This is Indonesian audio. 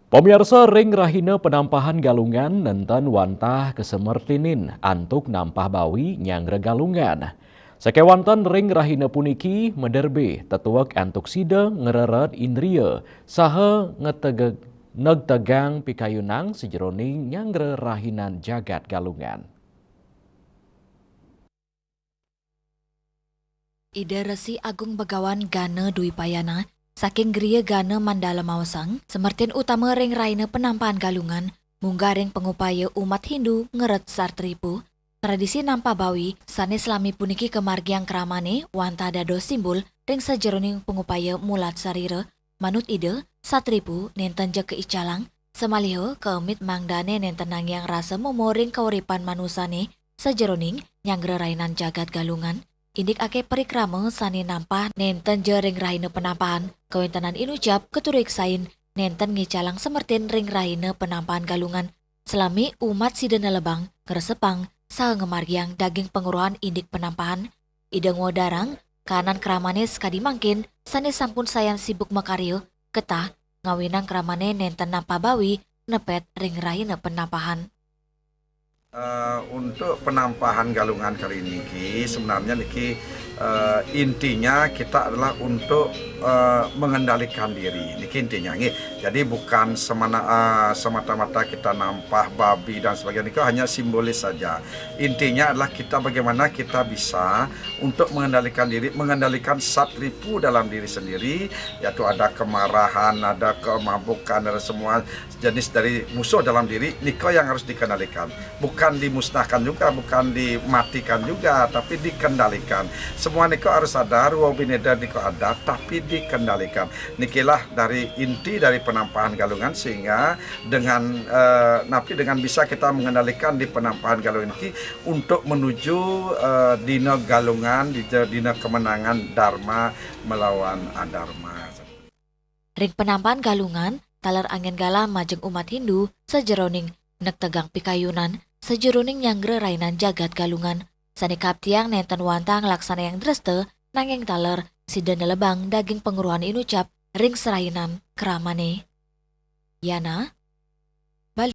Pemirsa ring rahina penampahan galungan nenten wantah kesemertinin antuk nampah bawi nyangre galungan. Sakewanten ring rahina puniki mederbe tetuak antuk sida ngereret indria saha negtegang pikayunang sejeroning nyangre rahinan jagat galungan. Ida Resi Agung Begawan Gana Dwi Payana, saking Gria Gana Mandala Mawasang, semertin utama ring raina penampahan galungan, munggah ring pengupaya umat Hindu ngeret sartripu, tradisi nampa bawi, sanes lami puniki kemargiang keramane, wanta dado simbol, ring sejeroning pengupaya mulat sarira, manut ide, satripu, nenten je keicalang, semaliho keemit mangdane nenten nangyang rasa momoring kauripan manusane, sejeroning nyangre rainan jagat galungan, indik ake perikrama sani nampah nenten je ring rahina penampahan, kawintenan inucap keturik sain nenten ngicalang semertin ring rahina penampahan galungan, selami umat sidena lebang, ngeresepang, saha ngemargiang daging penguruhan indik penampahan, ideng wodarang, kanan keramane sekadi mangkin, sani sampun sayan sibuk mekario, ketah, ngawinang keramane nenten nampa bawi, nepet ring rahina penampahan. Untuk penampahan galungan kali ini sebenarnya niki intinya kita adalah untuk mengendalikan diri niki intinya jadi bukan semata-mata kita nampah babi dan sebagainya, itu hanya simbolis saja. Intinya adalah kita bagaimana kita bisa untuk mengendalikan diri, mengendalikan satripu dalam diri sendiri, yaitu ada kemarahan, ada kemabukan, ada semua jenis dari musuh dalam diri niko yang harus dikendalikan, bukan dimusnahkan juga, bukan dimatikan juga, tapi dikendalikan. Semua niko harus ada, ruang bineda niko ada, tapi dikendalikan. Nikilah dari inti dari penampahan galungan, sehingga dengan dengan bisa kita mengendalikan di penampahan galungan ini untuk menuju dina galungan, dina kemenangan Dharma melawan Adharma. Ring penampahan galungan, taler angin gala majeng umat Hindu, sejeroning nek tegang pikayunan, sejeroning nyangre rainan jagat galungan, sani kaptiang nenten wantang laksana yang dreste, nanging taler, sidana lebang daging penguruhan inucap, ring serainan keramane. Yana,